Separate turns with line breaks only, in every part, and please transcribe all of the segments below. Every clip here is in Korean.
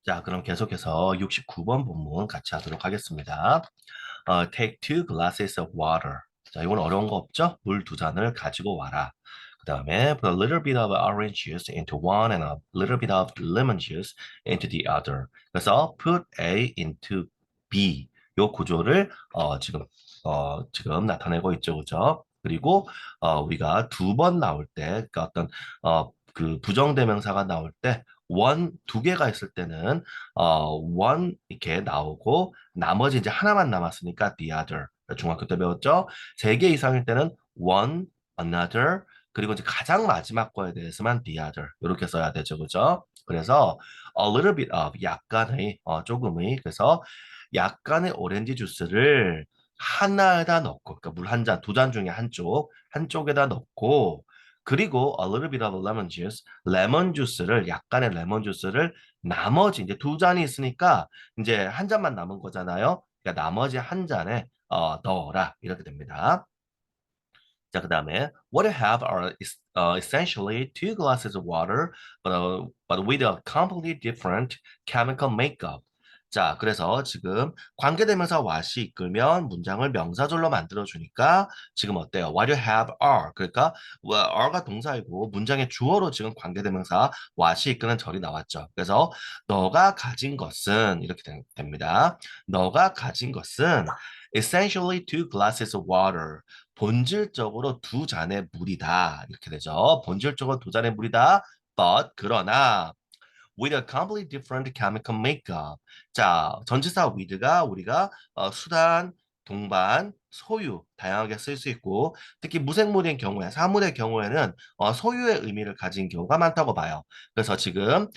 자, 그럼 계속해서 69번 본문 같이 하도록 하겠습니다. Take two glasses of water. 자, 이건 어려운 거 없죠? 물 두 잔을 가지고 와라. 그 다음에 put a little bit of orange juice into one and a little bit of lemon juice into the other. 그래서 put A into B. 요 구조를 지금 나타내고 있죠, 그죠? 그리고 우리가 두 번 나올 때, 그러니까 어떤 그 부정대명사가 나올 때 원 두 개가 있을 때는 one 이렇게 나오고 나머지 이제 하나만 남았으니까 the other. 중학교 때 배웠죠? 세 개 이상일 때는 one, another, 그리고 이제 가장 마지막 거에 대해서만 the other. 이렇게 써야 되죠, 그죠? 그래서 a little bit of 약간의 조금의 그래서 약간의 오렌지 주스를 하나에다 넣고, 그러니까 물 한 잔, 두 잔 중에 한쪽에다 넣고, 그리고 a little bit of lemon juice, 레몬 주스를 약간의 레몬 주스를 나머지 이제 두 잔이 있으니까 이제 한 잔만 남은 거잖아요. 그러니까 나머지 한 잔에 넣어라 이렇게 됩니다. 자, 그다음에 what you have are essentially two glasses of water, but with a completely different chemical makeup. 자, 그래서 지금 관계대명사 what이 이끌면 문장을 명사절로 만들어주니까 지금 어때요? What you have are. 그러니까 are가 동사이고 문장의 주어로 지금 관계대명사 what이 이끄는 절이 나왔죠. 그래서 너가 가진 것은 이렇게 됩니다. 너가 가진 것은 essentially two glasses of water. 본질적으로 두 잔의 물이다. 이렇게 되죠. 본질적으로 두 잔의 물이다. But 그러나 with a completely different chemical makeup. 자, 전치사 with가 우리가 수단, 동반, 소유 다양하게 쓸 수 있고 특히 무생물인 경우에 사물의 경우에는 소유의 의미를 가진 경우가 많다고 봐요. 그래서 지금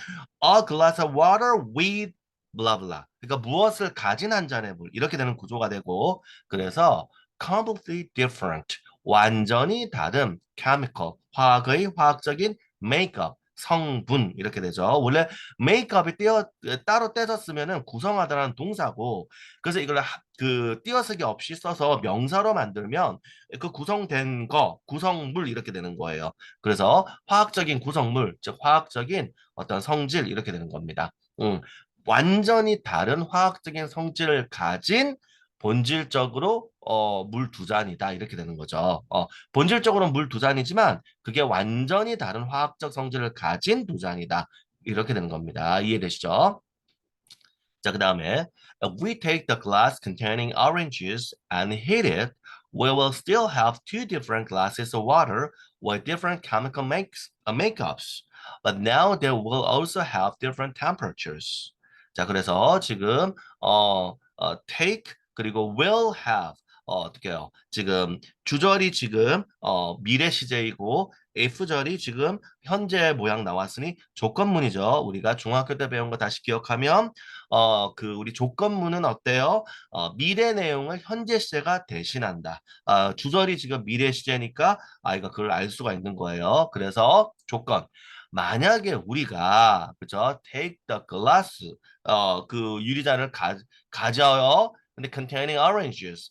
a glass of water with blah blah. 그러니까 무엇을 가진 한 잔의 물 이렇게 되는 구조가 되고 그래서 completely different 완전히 다른 chemical 화학의 화학적인 makeup 성분 이렇게 되죠. 원래 메이크업이 따로 떼서 쓰면은 구성하다라는 동사고 그래서 이걸 띄어쓰기 없이 써서 명사로 만들면 그 구성된 거 구성물 이렇게 되는 거예요. 그래서 화학적인 구성물 즉 화학적인 어떤 성질 이렇게 되는 겁니다. 완전히 다른 화학적인 성질을 가진 본질적으로 물 두 잔이다 이렇게 되는 거죠. 본질적으로 물 두 잔이지만 그게 완전히 다른 화학적 성질을 가진 두 잔이다. 이렇게 되는 겁니다. 이해되시죠? 자, 그 다음에 if we take the glass containing orange juice and heat it, we will still have two different glasses of water with different chemical makeups. But now they will also have different temperatures. 자, 그래서 지금 take 그리고 will have 어떻게 해요? 지금 주절이 지금 미래 시제이고 F절이 지금 현재 모양 나왔으니 조건문이죠. 우리가 중학교 때 배운 거 다시 기억하면 우리 조건문은 어때요? 미래 내용을 현재 시제가 대신한다. 주절이 지금 미래 시제니까 아이가 그걸 알 수가 있는 거예요. 그래서 조건. 만약에 우리가 그죠? take the glass 그 유리잔을 가져요. 근데 containing orange juice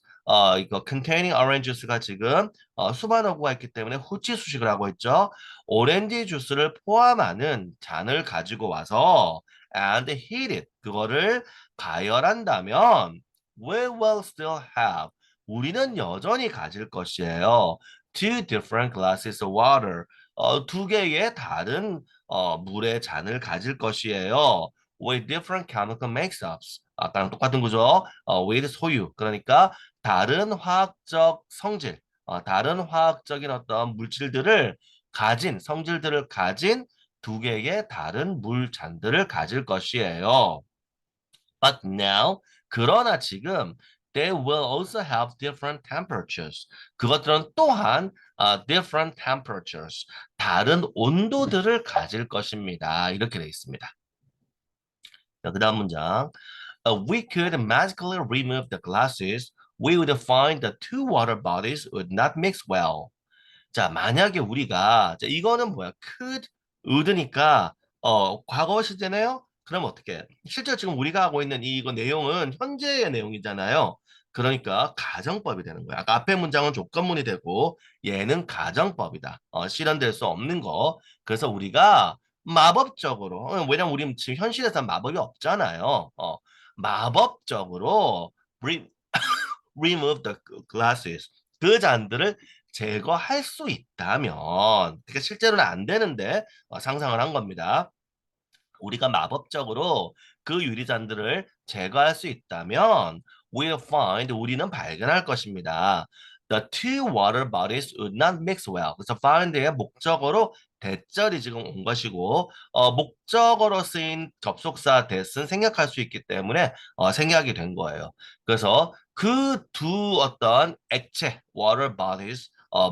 이거 containing orange juice가 지금 수반어구가 있기 때문에 후치 수식을 하고 있죠. 오렌지 주스를 포함하는 잔을 가지고 와서 and heat it 그거를 가열한다면 we will still have 우리는 여전히 가질 것이에요. Two different glasses of water 두 개의 다른 물의 잔을 가질 것이에요. With different chemical makeups 아까랑 똑같은 거죠. with 소유 그러니까 다른 화학적 성질, 다른 화학적인 어떤 물질들을 성질들을 가진 두 개의 다른 물잔들을 가질 것이에요. But now, 그러나 지금 they will also have different temperatures. 그것들은 또한 different temperatures, 다른 온도들을 가질 것입니다. 이렇게 되어 있습니다. 자, 그다음 문장. We could magically remove the glasses. We would find the two water bodies would not mix well. 자, 만약에 우리가 자, 이거는 뭐야? could, would니까 과거 시제네요. 그럼 어떻게? 실제 지금 우리가 하고 있는 이거 내용은 현재의 내용이잖아요. 그러니까 가정법이 되는 거야. 아까 앞에 문장은 조건문이 되고 얘는 가정법이다. 실현될 수 없는 거. 그래서 우리가 마법적으로. 왜냐면 우리 지금 현실에서 마법이 없잖아요. 마법적으로 re, remove the glasses. 그 잔들을 제거할 수 있다면, 그러니까 실제로는 안 되는데 상상을 한 겁니다. 우리가 마법적으로 그 유리잔들을 제거할 수 있다면 we'll find 우리는 발견할 것입니다. The two water bodies would not mix well. 그래서 find의 목적어로 대절이 지금 온 것이고 목적어로 쓰인 접속사 that은 생략할 수 있기 때문에 생략이 된 거예요. 그래서 그 두 어떤 액체 water bodies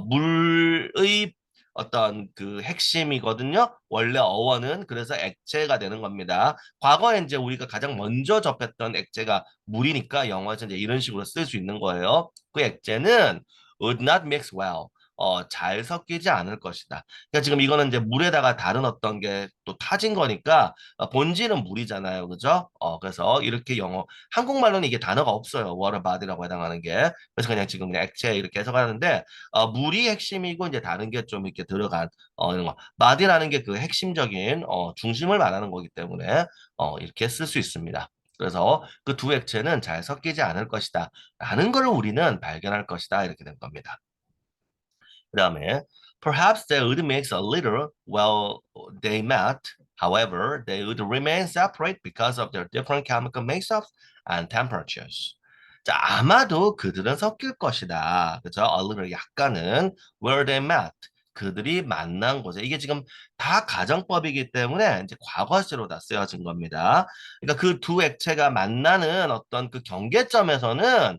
물의 어떤 그 핵심이거든요. 원래 어원은 그래서 액체가 되는 겁니다. 과거에 이제 우리가 가장 먼저 접했던 액체가 물이니까 영어에서 이제 이런 식으로 쓸 수 있는 거예요. 그 액체는 would not mix well. 잘 섞이지 않을 것이다. 그러니까 지금 이거는 이제 물에다가 다른 어떤 게 또 타진 거니까 본질은 물이잖아요. 그죠? 그래서 이렇게 한국말로는 이게 단어가 없어요. water body라고 해당하는 게. 그래서 그냥 지금 그냥 액체 이렇게 해석하는데 물이 핵심이고 이제 다른 게 좀 이렇게 들어간 이런 거. 마디라는 게 그 핵심적인 중심을 말하는 거기 때문에 이렇게 쓸 수 있습니다. 그래서 그 두 액체는 잘 섞이지 않을 것이다. 라는 걸 우리는 발견할 것이다. 이렇게 된 겁니다. 그 다음에 perhaps they would mix a little while they met. However, they would remain separate because of their different chemical makeups and temperatures. 자, 아마도 그들은 섞일 것이다. 그죠? A little 약간은 where they met. 그들이 만난 곳에 이게 지금 다 가정법이기 때문에 이제 과거시로 다 쓰여진 겁니다. 그러니까 그 두 액체가 만나는 어떤 그 경계점에서는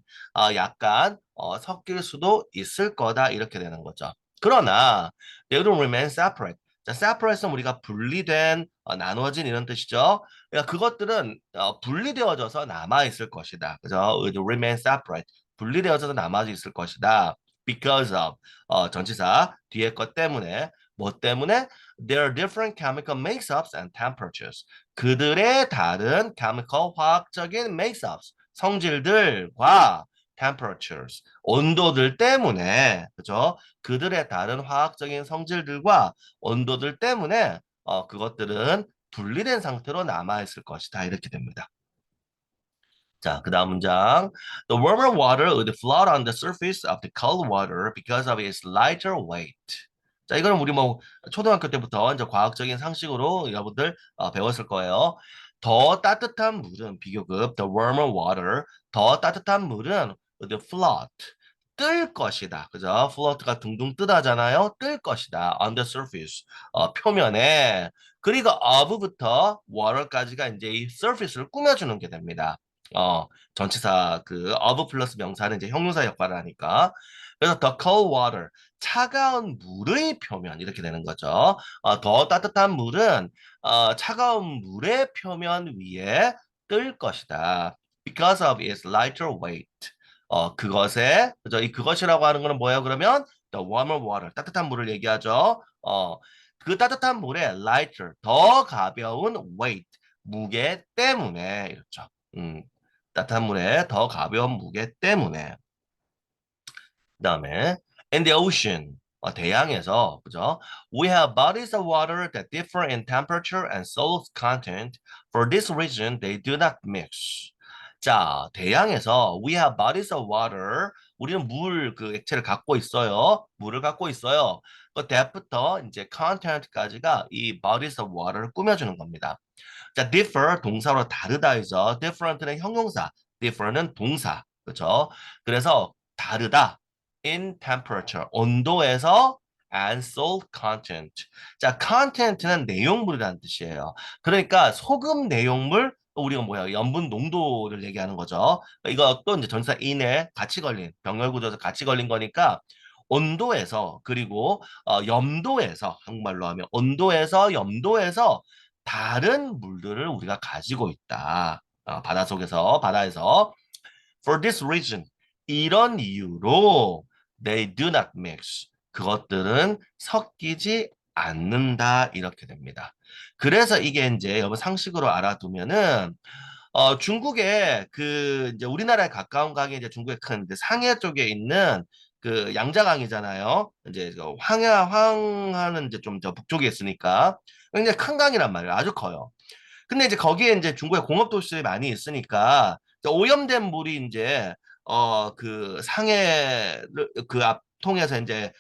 약간 섞일 수도 있을 거다 이렇게 되는 거죠. 그러나 they will remain separate. 자, separate은 우리가 분리된, 나누어진 이런 뜻이죠. 그러니까 그것들은 분리되어져서 남아 있을 것이다. 그죠? It will remain separate. 분리되어져서 남아 있을 것이다. Because of 전치사 뒤에 것 때문에 뭐 때문에 their different chemical makeups and temperatures. 그들의 다른 chemical 화학적인 makeups 성질들과 temperatures, 온도들 때문에, 그죠? 그들의 다른 화학적인 성질들과 온도들 때문에, 그것들은 분리된 상태로 남아있을 것이다. 이렇게 됩니다. 자, 그 다음 문장. The warmer water would float on the surface of the cold water because of its lighter weight. 자, 이거는 우리 뭐 초등학교 때부터 이제 과학적인 상식으로 여러분들 배웠을 거예요. 더 따뜻한 물은 비교급 the warmer water 더 따뜻한 물은 would float 뜰 것이다. 그죠? float가 둥둥 뜨다잖아요. 뜰 것이다. on the surface 표면에 그리고 of부터 water까지가 이제 이 surface를 꾸며주는 게 됩니다. 전치사 그 of 플러스 명사는 이제 형용사 역할을 하니까 그래서 the cold water 차가운 물의 표면 이렇게 되는 거죠. 더 따뜻한 물은 차가운 물의 표면 위에 뜰 것이다. Because of its lighter weight. 그것에 그죠? 이 그것이라고 하는 거는 뭐예요? 그러면 the warmer water 따뜻한 물을 얘기하죠. 그 따뜻한 물에 lighter 더 가벼운 weight 무게 때문에 이렇죠. 따뜻한 물에 더 가벼운 무게 때문에. 그다음에 in the ocean 대양에서 그죠? We have bodies of water that differ in temperature and salt content. For this reason, they do not mix. 자, 대양에서 we have bodies of water. 우리는 물 그 액체를 갖고 있어요. 물을 갖고 있어요. 그 that부터 이제 content까지가 이 bodies of water를 꾸며주는 겁니다. 자, differ 동사로 다르다이죠. different는 형용사, differ는 동사. 그렇죠? 그래서 다르다. in temperature 온도에서 and salt content. 자, content는 내용물이라는 뜻이에요. 그러니까 소금 내용물 우리가 뭐야 염분 농도를 얘기하는 거죠. 이것도 이제 전사 in에 같이 걸린 병렬 구조에서 같이 걸린 거니까 온도에서 그리고 염도에서 한국말로 하면 온도에서 염도에서 다른 물들을 우리가 가지고 있다. 바다에서 for this reason 이런 이유로 they do not mix 그것들은 섞이지 않는다 이렇게 됩니다. 그래서 이게 이제 여러분 상식으로 알아두면은 중국에 그 이제 우리나라에 가까운 강이 이제 중국의 큰 이제 상해 쪽에 있는 그 양자강이잖아요. 이제 황하는 이제 좀 저 북쪽에 있으니까 굉장히 큰 강이란 말이에요. 아주 커요. 근데 이제 거기에 이제 중국에 공업 도시들이 많이 있으니까 이제 오염된 물이 이제 그 상해 그 앞 통해서 이제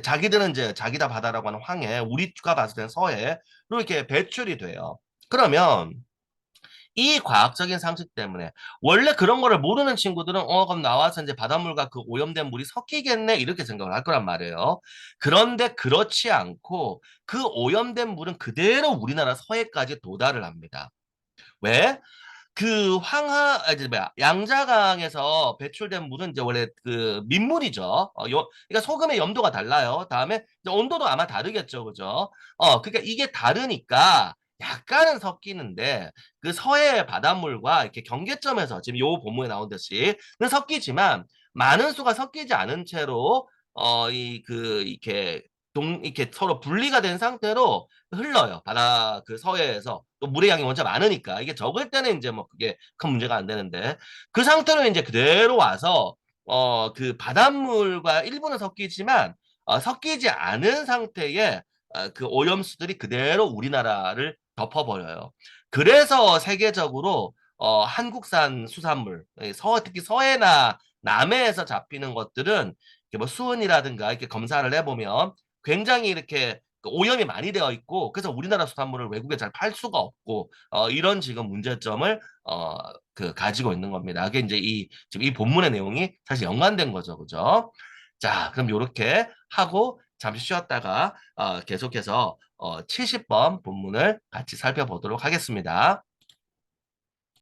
자기들은 이제 자기다 바다라고 하는 황해, 우리가 봤을 때는 서해로 이렇게 배출이 돼요. 그러면 이 과학적인 상식 때문에 원래 그런 거를 모르는 친구들은 그럼 나와서 이제 바닷물과 그 오염된 물이 섞이겠네 이렇게 생각을 할 거란 말이에요. 그런데 그렇지 않고 그 오염된 물은 그대로 우리나라 서해까지 도달을 합니다. 왜? 그 이제 뭐야 양자강에서 배출된 물은 이제 원래 그 민물이죠. 그러니까 소금의 염도가 달라요. 다음에 이제 온도도 아마 다르겠죠, 그죠? 그러니까 이게 다르니까 약간은 섞이는데 그 서해 바닷물과 이렇게 경계점에서 지금 요 본문에 나온 듯이 섞이지만 많은 수가 섞이지 않은 채로 이렇게 서로 분리가 된 상태로 흘러요. 바다 그 서해에서 또 물의 양이 원체 많으니까 이게 적을 때는 이제 뭐 그게 큰 문제가 안 되는데 그 상태로 이제 그대로 와서 그 바닷물과 일부는 섞이지만 섞이지 않은 상태의 그 오염수들이 그대로 우리나라를 덮어버려요. 그래서 세계적으로 한국산 수산물, 특히 서해나 남해에서 잡히는 것들은 이렇게 뭐 수은이라든가 이렇게 검사를 해보면 굉장히 이렇게 그 오염이 많이 되어 있고 그래서 우리나라 수산물을 외국에 잘 팔 수가 없고 이런 지금 문제점을 그 가지고 있는 겁니다. 그게 이제 지금 이 본문의 내용이 사실 연관된 거죠, 그죠? 자, 그럼 요렇게 하고 잠시 쉬었다가 계속해서 70번 본문을 같이 살펴보도록 하겠습니다.